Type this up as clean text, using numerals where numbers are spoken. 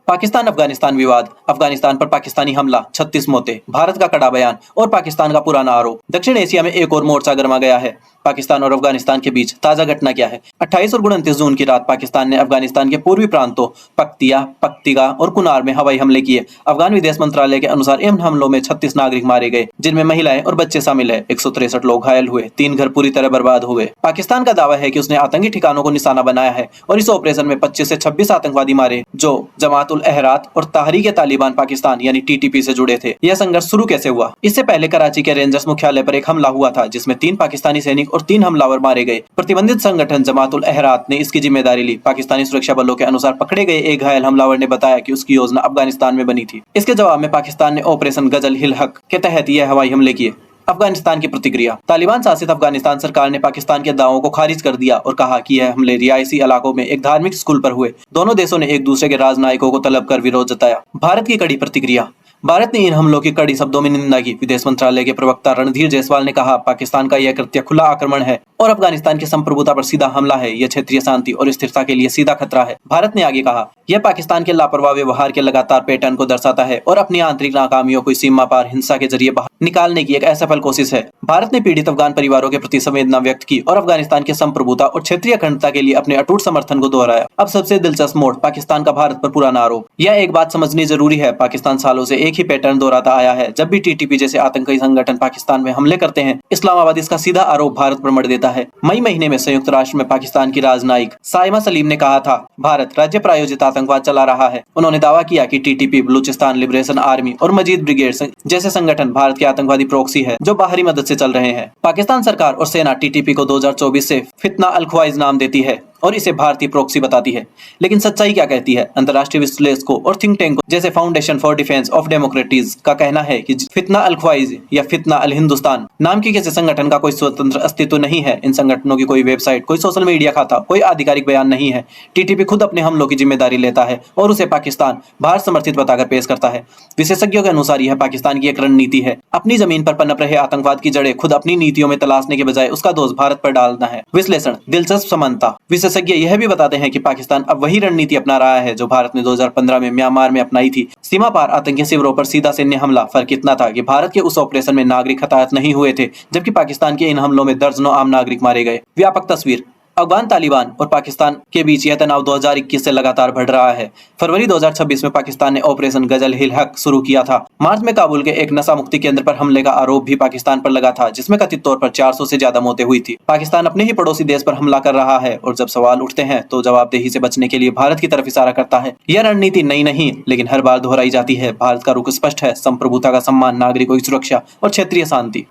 पाकिस्तान अफगानिस्तान विवाद, अफगानिस्तान पर पाकिस्तानी हमला, 36 मौतें, भारत का कड़ा बयान और पाकिस्तान का पुराना आरोप। दक्षिण एशिया में एक और मोर्चा गरमा गया है। पाकिस्तान और अफगानिस्तान के बीच ताजा घटना क्या है? 28 और 29 जून की रात पाकिस्तान ने अफगानिस्तान के पूर्वी प्रांतों पख्तिया, पख्तिगा और कुनार में हवाई हमले किए। अफगान विदेश मंत्रालय के अनुसार इन हमलों में 36 नागरिक मारे गए, जिनमें महिलाएं और बच्चे शामिल है। 163 लोग घायल हुए, 3 घर पूरी तरह बर्बाद हुए। पाकिस्तान का दावा है कि उसने आतंकी ठिकानों को निशाना बनाया है और इस ऑपरेशन में 25 से 26 आतंकवादी मारे, जो जमात उल अहरात और तहरीक तालिबान पाकिस्तान यानी टीटीपी से जुड़े थे। यह संघर्ष शुरू कैसे हुआ? इससे पहले कराची के रेंजर्स मुख्यालय पर एक हमला हुआ था, जिसमें 3 पाकिस्तानी सैनिक और 3 हमलावर मारे गए। प्रतिबंधित संगठन जमात उल अहरात ने इसकी जिम्मेदारी ली। पाकिस्तानी सुरक्षा बलों के अनुसार पकड़े गए एक घायल हमलावर ने बताया कि उसकी योजना अफगानिस्तान में बनी थी। इसके जवाब में पाकिस्तान ने ऑपरेशन गजल हिल हक के तहत यह हवाई हमले किए। अफगानिस्तान की प्रतिक्रिया। तालिबान शासित अफगानिस्तान सरकार ने पाकिस्तान के दावों को खारिज कर दिया और कहा कि यह हमले रियायती इलाकों में एक धार्मिक स्कूल पर हुए। दोनों देशों ने एक दूसरे के राजनयिकों को तलब कर विरोध जताया। भारत की कड़ी प्रतिक्रिया। भारत ने इन हमलों की कड़ी शब्दों में निंदा की। विदेश मंत्रालय के प्रवक्ता रणधीर जायसवाल ने कहा, पाकिस्तान का यह कृत्य खुला आक्रमण है और अफगानिस्तान की संप्रभुता पर सीधा हमला है। यह क्षेत्रीय शांति और स्थिरता के लिए सीधा खतरा है। भारत ने आगे कहा, यह पाकिस्तान के लापरवाह व्यवहार के लगातार पैटर्न को दर्शाता है और अपनी आंतरिक नाकामियों को सीमा पार हिंसा के जरिए बाहर निकालने की एक असफल कोशिश है। भारत ने पीड़ित अफगान परिवारों के प्रति संवेदना व्यक्त की और अफगानिस्तान की संप्रभुता और क्षेत्रीय अखंडता के लिए अपने अटूट समर्थन को दोहराया। अब सबसे दिलचस्प मोड़, पाकिस्तान का भारत पर पुराना आरोप। यह एक बात समझनी जरूरी है, पाकिस्तान सालों से एक ही पैटर्न दोहराता आया है। जब भी टीटीपी जैसे आतंकी संगठन पाकिस्तान में हमले करते हैं, इस्लामाबाद इसका सीधा आरोप भारत पर मढ़ देता है। मई महीने में संयुक्त राष्ट्र में पाकिस्तान की राजनयिक साइमा सलीम ने कहा था, भारत राज्य प्रायोजित आतंकवाद चला रहा है। उन्होंने दावा किया कि टीटीपी, बलूचिस्तान लिबरेशन आर्मी और मजीद ब्रिगेड जैसे संगठन भारत के आतंकवादी प्रॉक्सी है, जो बाहरी मदद से चल रहे हैं। पाकिस्तान सरकार और सेना टीटीपी को 2024 से फितना अल ख्वाइज नाम देती है और इसे भारतीय प्रॉक्सी बताती है। लेकिन सच्चाई क्या कहती है? अंतर्राष्ट्रीय विश्लेषकों और थिंक टैंक जैसे foundation for defence of democracies का कहना है कि फितना अल ख्वाइज या फितना अल हिंदुस्तान नाम की किसी संगठन का कोई स्वतंत्र अस्तित्व नहीं है। इन संगठनों की कोई वेबसाइट, कोई सोशल मीडिया खाता, कोई आधिकारिक बयान नहीं है। टीटीपी खुद अपने हमलों की जिम्मेदारी लेता है और उसे पाकिस्तान भारत समर्थित बताकर पेश करता है। विशेषज्ञों के अनुसार यह पाकिस्तान की एक रणनीति है, अपनी जमीन पर पनप रहे आतंकवाद की जड़ें खुद अपनी नीतियों में तलाशने के बजाय उसका दोष भारत पर डालना है। विश्लेषण। दिलचस्प समानता। विशेषज्ञ यह भी बताते हैं कि पाकिस्तान अब वही रणनीति अपना रहा है जो भारत ने 2015 में म्यांमार में अपनाई थी। सीमा पार आतंकी शिविरों पर सीधा सैन्य हमला। फर्क इतना था कि भारत के उस ऑपरेशन में नागरिक हताहत नहीं हुए थे, जबकि पाकिस्तान के इन हमलों में दर्जनों आम नागरिक मारे गए। व्यापक तस्वीर। अफगान तालिबान और पाकिस्तान के बीच यह तनाव 2021 से लगातार बढ़ रहा है। फरवरी 2026 में पाकिस्तान ने ऑपरेशन गजल हिल हक शुरू किया था। मार्च में काबुल के एक नशा मुक्ति केंद्र पर हमले का आरोप भी पाकिस्तान पर लगा था, जिसमें कथित तौर पर 400 से ज्यादा मौतें हुई थी। पाकिस्तान अपने ही पड़ोसी देश पर हमला कर रहा है और जब सवाल उठते हैं तो जवाबदेही से बचने के लिए भारत की तरफ इशारा करता है। यह रणनीति नई नहीं, लेकिन हर बार दोहराई जाती है। भारत का रुख स्पष्ट है, संप्रभुता का सम्मान, नागरिकों की सुरक्षा और क्षेत्रीय शांति।